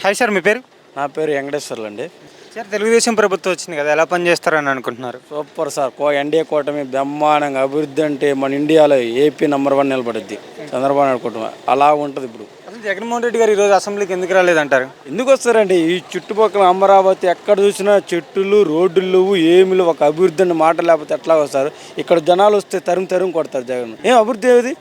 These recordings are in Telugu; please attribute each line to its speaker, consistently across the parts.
Speaker 1: హాయ్ సార్, మీ పేరు?
Speaker 2: నా పేరు వెంకటేశ్వర్లు అండి.
Speaker 1: సార్, తెలుగుదేశం ప్రభుత్వం వచ్చింది కదా, ఎలా పనిచేస్తారని అనుకుంటున్నారు?
Speaker 2: Super sir. ఎన్డీఏ కూటమి బ్రహ్మాండంగా అభివృద్ధి అంటే మన ఇండియాలో ఏపీ #1 నిలబడుద్ది చంద్రబాబు నాయుడు కూటమి. అలా ఉంటుంది ఇప్పుడు.
Speaker 1: అసలు జగన్మోహన్ రెడ్డి గారు ఈరోజు అసెంబ్లీకి ఎందుకు రాలేదంటారు?
Speaker 2: ఎందుకు వస్తారండి? ఈ చుట్టుపక్కల అమరావతి ఎక్కడ చూసినా చెట్టులు, రోడ్లు, ఏమిలు, ఒక అభివృద్ధి అని మాట లేకపోతే ఎట్లా వస్తారు? ఇక్కడ జనాలు వస్తే తరుము కొడతారు జగన్. ఏం అభివృద్ధి ఏది?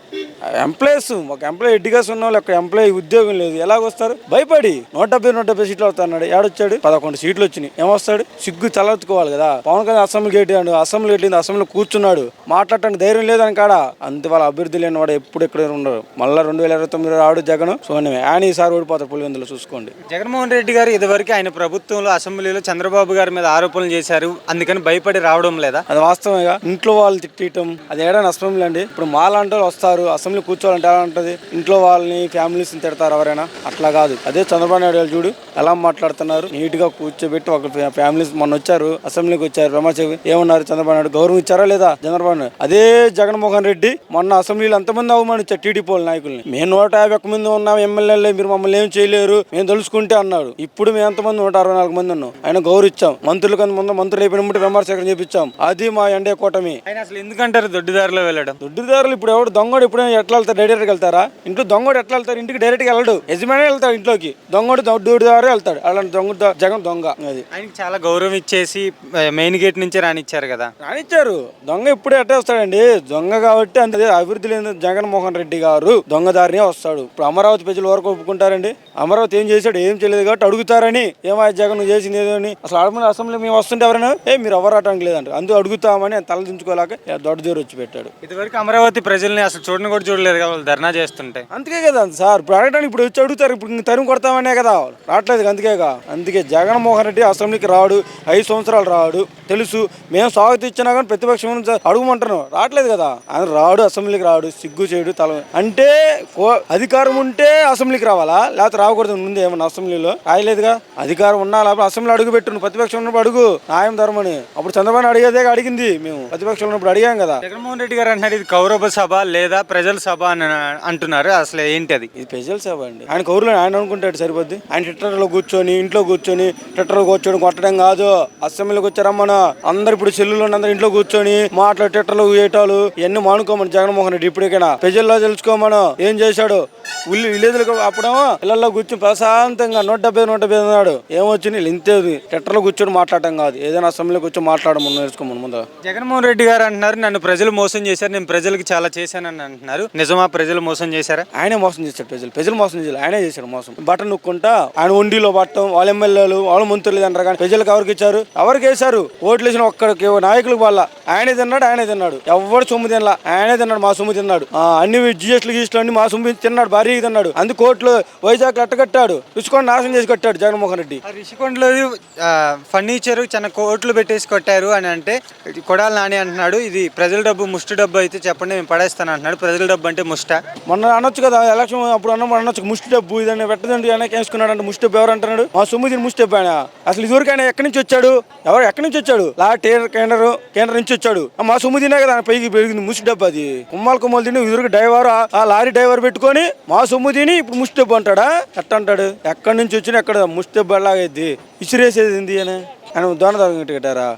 Speaker 2: ఎంప్లాయీస్, ఒక ఎంప్లాయీ ఎడ్యుకేషన్ ఉన్న వాళ్ళు, ఒక ఎంప్లాయీ ఉద్యోగం లేదు, ఎలాగొస్తారు? భయపడి 170 సీట్లు అవుతున్నాడు. ఏడొచ్చాడు? 11 సీట్లు వచ్చినాయి. ఏమొస్తాడు? సిగ్గు తలెత్తుకోవాలి కదా. పవన్ కళ్యాణ్ అసెంబ్లీకి ఎట్టాడు, అసెంబ్లీలో కూర్చున్నాడు, మాట్లాడటానికి ధైర్యం లేదని కాడ. అంతే, వాళ్ళ అభివృద్ధి లేని వాడు ఎప్పుడు ఎక్కడ ఉండరు. మళ్ళీ 2029 రాడు జగన్. చూడండి, ఆయన ఈసారి ఓడిపోతారు పులివెందులో, చూసుకోండి.
Speaker 1: జగన్మోహన్ రెడ్డి గారు ఇదివరకు ఆయన ప్రభుత్వంలో అసెంబ్లీలో చంద్రబాబు గారి మీద ఆరోపణలు చేశారు, అందుకని భయపడి రావడం లేదా?
Speaker 2: అది వాస్తవంగా ఇంట్లో వాళ్ళు తిట్టడం అది ఏడైనా అసెంబ్లీ అండి. ఇప్పుడు మాలాంటి వాళ్ళు వస్తారు అసెంబ్లీ కూర్చోవాలంటే ఎలా ఉంటుంది? ఇంట్లో వాళ్ళని, ఫ్యామిలీస్ తిడతారు ఎవరైనా. అట్లా కాదు. అదే చంద్రబాబు నాయుడు గారు చూడు ఎలా మాట్లాడుతున్నారు. నీట్ గా కూర్చోబెట్టి ఒక ఫ్యామిలీస్ మొన్న వచ్చారు, అసెంబ్లీకి వచ్చారు, ప్రమాణం ఏమన్నారు? చంద్రబాబు నాయుడు గౌరవం ఇచ్చారా లేదా? చంద్రబాబు నాయుడు. అదే జగన్మోహన్ రెడ్డి మొన్న అసెంబ్లీలో ఎంతమంది అవమానించారు టీడీపీ నాయకుల్ని. మేము 150 మంది ఉన్నాం ఎమ్మెల్యేలు, మీరు మమ్మల్ని ఏం చేయలేరు, మేము తెలుసుకుంటే అన్నాడు. ఇప్పుడు మేము ఎంతమంది? 164 మంది ఉన్నాం. ఆయన గౌరవించాం. మంత్రులు ముందు మంత్రులు అయిపోయినప్పుడు విమర్శకరం చేపించాం. అది మా ఎన్డీఏ కూటమి.
Speaker 1: ఆయన అసలు ఎందుకంటారు దొడ్డిదారిలో వెళ్ళడం?
Speaker 2: దొడ్డిదారులు ఇప్పుడు ఎవడు దొంగడు ఎప్పుడైనా ఎట్లా వెళ్తారు? డైరెక్ట్గా వెళ్తారా? ఇంట్లో దొంగడు ఎట్లా వెళ్తారు? ఇంటికి డైరెక్ట్గా వెళ్ళడు, యజమాని వెళ్తాడు ఇంట్లోకి. దొంగడు దొడ్డిదారే వెళ్తాడు. అలాంటి జగన్ దొంగ. అది
Speaker 1: ఆయనకి చాలా గౌరవం ఇచ్చేసి మెయిన్ గేట్ నుంచే రానిచ్చారు కదా.
Speaker 2: రానిచ్చారు. దొంగ ఇప్పుడే ఎట్టే వస్తాడండి? దొంగ కాబట్టి అంతే. అభివృద్ధి లేని జగన్మోహన్ రెడ్డి గారు దొంగదారినే వస్తాడు. ఇప్పుడు అమరావతి ప్రజలు వరకు ఒప్పుకుంటారండి? అమరావతి ఏం చేశాడు? ఏం చేయలేదు కాబట్టి అడుగుతారని. ఏమో జగన్ నువ్వు చేసింది ఏదో అని. అసలు అడగమని అసెంబ్లీ మేము వస్తుంటే ఎవరైనా మీరు ఎవరు రావడానికి లేదంట. అందుకు అడుగుతామని తల దించుకోలేక దొడ్డ దూరం వచ్చి పెట్టాడు.
Speaker 1: ఇదివరకు అమరావతి ప్రజల్ని అసలు చూడని కూడా చూడలేదు కదా, వాళ్ళు ధర్నా చేస్తుంటే.
Speaker 2: అందుకే కదా సార్ ఇప్పుడు అడగడానికి ఇప్పుడు వచ్చి అడుగుతారు. ఇప్పుడు తరుము కొడతామనే కదా రావట్లేదు. అందుకేగా. అందుకే జగన్మోహన్ రెడ్డి అసెంబ్లీకి రాడు, 5 సంవత్సరాలు రాడు. తెలుసు, మేము స్వాగతం ఇచ్చినా కానీ ప్రతిపక్షం అడుగుమంటున్నాం. రావట్లేదు కదా. ఆయన రాడు, అసెంబ్లీకి రాడు, సిగ్గు చేయడు తల. అంటే అధికారం ఉంటే అసెంబ్లీకి రావాలా, లేకపోతే రాకూడదు? ముందు ఏమన్నా అసెంబ్లీలో రాయలేదుగా. అధికారం ఉన్నా లేకపోతే అసెంబ్లీ అడుగు పెట్టు. ప్రతిపక్షం ఉన్నప్పుడు అడుగు, న్యాయం ధర్మని. అప్పుడు చంద్రబాబు అడిగేదే అడిగింది. మేము ప్రతిపక్షంలో ఉన్నప్పుడు అడిగాం కదా.
Speaker 1: జగన్మోహన్ రెడ్డి గారు అంటున్నారు ఇది కౌరవ సభ లేదా ప్రజల సభ అని అంటున్నారు. అసలు ఏంటి అది?
Speaker 2: ఇది ప్రజల సభ అండి. ఆయన కౌరులు ఆయన అనుకుంటాడు సరిపోద్ది. ఆయన ట్విట్టర్లో కూర్చొని, ఇంట్లో కూర్చొని ట్విట్టర్లో కూర్చొని కొట్టడం కాదు. అసెంబ్లీకి వచ్చారమ్మా అందరు ఇప్పుడు సెల్లులో అందరు ఇంట్లో కూర్చొని మాట్లాడి ట్విట్టర్లో వేయటాలు ఇవన్నీ మానుకోమని జగన్మోహన్ రెడ్డి ఇప్పటికైనా ప్రజల్లో తెలుసుకోమను ఏం చేశాడు. విలేజ్లకు అప్పుడేమో ఇళ్లలో కూర్చొని ప్రశాంతంగా 170 అన్నాడు. ఏమొచ్చింది? ఇంతేది ట్విట్టర్లో కూర్చొని మాట్లాడటం కాదు, ఏదైనా అసెంబ్లీకి వచ్చి మాట్లాడడం నేర్చుకోమని ముందు.
Speaker 1: జగన్మోహన్ రెడ్డి గారు అంటున్నారు నన్ను ప్రజలు మోసం చేశారు, నేను ప్రజలకు చాలా చేశానని అంటున్నారు. నిజమా? ప్రజలు మోసం చేశారా?
Speaker 2: ఆయనే మోసం చేశాడు. ప్రజలు మోసం చేయాలి. ఆయనే చేశాడు మోసం. బట్టలు నొక్కుంటా ఆయన ఉండిలో పట్టడం, వాళ్ళ ఎమ్మెల్యేలు వాళ్ళ మంత్రులు అంటారు. కానీ ప్రజలకు ఎవరికి ఇచ్చారు? ఎవరికి వేశారు? ఓట్లు వేసిన ఒక్కడికి నాయకులకు వాళ్ళ ఆయనే తిన్నాడు. ఎవరు సొమ్ము తినలా, ఆయనే తిన్నాడు. మా సొమ్ము తిన్నాడు. అన్ని జిఎస్ట్లు అన్ని మా సొమ్ము తిన్నాడు, భారీగా తిన్నాడు. అందుకు కోట్లు వైజాగ్ అట్టగట్టాడు. రుషికొండ నాశనం చేసి కట్టాడు జగన్మోహన్ రెడ్డి.
Speaker 1: రుషికొండలో ఫర్నిచర్ చాలా కోట్లు పెట్టేసి కొట్టారు అని అంటే కొడాలి నాని అంటున్నాడు ఇది ప్రజల డబ్బు, ముష్టి డబ్బు అయితే చెప్పండి మేము పడేస్తాను అంటున్నాడు. ప్రజల డబ్బు అంటే ముష్ట?
Speaker 2: మొన్న అనొచ్చు కదా, ఎలక్షన్ అప్పుడు అనొచ్చు ముష్టి డబ్బు ఇదని పెట్టదండి వెనక వేసుకున్నాడు అంటే. ముష్టి డబ్బు ఎవరు అంటున్నాడు? మా సొమ్ము తిని ముష్టి డబ్బు ఆయన. అసలు ఇదివరకు ఆయన ఎక్కడి నుంచి వచ్చాడు? ఎక్కడి నుంచి వచ్చాడు? కేంద్రం నుంచి వచ్చాడు. మా సొమ్ము తినే కదా పైకి పెరిగింది ముష్టి డబ్బు. అది కుమ్మాలు తిని ఇదివరకు డ్రైవర్, ఆ లారీ డ్రైవర్ పెట్టుకొని మా సొమ్ము తిని ఇప్పుడు ముష్టి డబ్బు అంటాడా? ఎట్ట అంటాడు? ఎక్కడి నుంచి వచ్చినా ఎక్కడ ముష్టి డబ్బు ఎలాగైద్ది? ఇసిరేసేది ఏంది అని ఆయన దొంగ కట్టారా?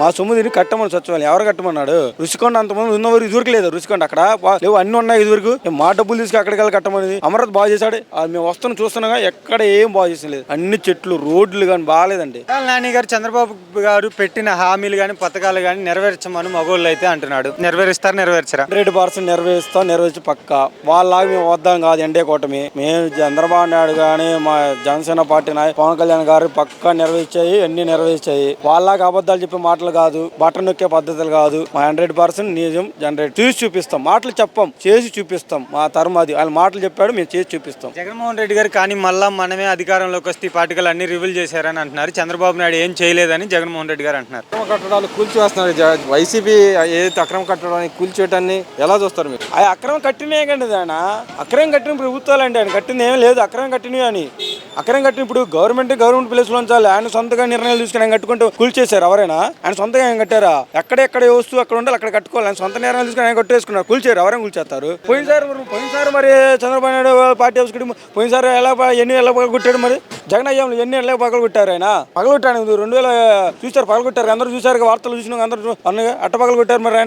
Speaker 2: మా సొమ్ము తిని కట్టమని సచివాలయం ఎవరు కట్టమన్నాడు? రుషికొండ అంతమంది ఉన్నవారు ఇదివరకు లేదు. రుషికొండ అక్కడ లేవు, అన్ని ఉన్నాయి ఇదివరకు. మా డబ్బులు తీసుకు అక్కడికి వెళ్ళి కట్టమని. అమరావతి బాగా చేశాడు. మేము వస్తున్న చూస్తున్నాగా ఎక్కడ ఏం బాగా చేసలేదు. అన్ని చెట్లు, రోడ్లు కానీ బాగాలేదండి.
Speaker 1: నాని గారు చంద్రబాబు గారు పెట్టిన హామీలు కానీ పథకాలు కానీ నెరవేర్చమని మగోళ్ళు అయితే అంటున్నాడు. నెరవేర్చరా?
Speaker 2: 100% నెరవేర్చి పక్క. వాళ్ళలాగా మేము వద్దాం కాదు ఎన్డీఏ కూటమి. మేము చంద్రబాబు నాయుడు కానీ మా జనసేన పార్టీ పవన్ కళ్యాణ్ గారు పక్కా నెరవేర్చాయి, అన్ని నెరవేర్చాయి. వాళ్ళలాగా అబద్ధాలు చెప్పి మాటలు కాదు, బట్టలు నొక్కే పద్ధతులు కాదు. మా 100% నిజం జనరేట్ చేసి చూపిస్తాం. మాటలు చెప్పం, చేసి చూపిస్తాం. మా తరం అది. వాళ్ళు మాటలు చెప్పాడు, మేము చేసి చూపిస్తాం.
Speaker 1: జగన్మోహన్ రెడ్డి గారు కానీ మళ్ళా మనమే అధికారంలోకి వస్తే పార్టీలు అన్ని రివీల్ చేశారని అంటున్నారు. చంద్రబాబు నాయుడు ఏం చేయలేదని జగన్మోహన్ రెడ్డి గారు అంటున్నారు.
Speaker 3: అక్రమ కట్టడాలు కూల్చివేస్తున్నారు. వైసీపీ ఏదైతే అక్రమ కట్టడాన్ని కూల్చేయటాన్ని ఎలా చూస్తారు మీరు?
Speaker 2: ఆ అక్రమం కట్టినే కండి. ఆయన అక్రమం కట్టిన ప్రభుత్వాలు అండి. ఆయన కట్టింది ఏం లేదు. అక్రమం కట్టినవి అని అక్రమం కట్టిన ఇప్పుడు గవర్నమెంట్ ప్లేస్ లో ఉంచాలి. ఆయన సొంతగా నిర్ణయాలు తీసుకుని ఆయన కట్టుకుంటూ కూల్చేశారు ఎవరైనా? ఆయన సొంతంగా ఏం కట్టారా? ఎక్కడెక్కడ వస్తువు అక్కడ ఉండాలి అక్కడ కట్టుకోవాలి. ఆయన సొంత నేరాలు తీసుకుని ఆయన కట్టేసుకున్నారు. కూల్చారు, ఎవరైనా కూల్చేస్తారు. పోయినసారి మరి చంద్రబాబు నాయుడు పార్టీ ఆఫీస్ పోయినసారి ఎన్ని ఎలా పగలగొట్టాడు? మరి జగన్ అయ్యాము ఎన్ని ఎలా పగలగొట్టారు? ఆయన పగలగొట్టాడు 2000 చూసారు, పగలగొట్టారు. అందరూ చూసారు, వార్తలు చూసినా అందరూ అట్టపగలు కొట్టారు మరి ఆయన.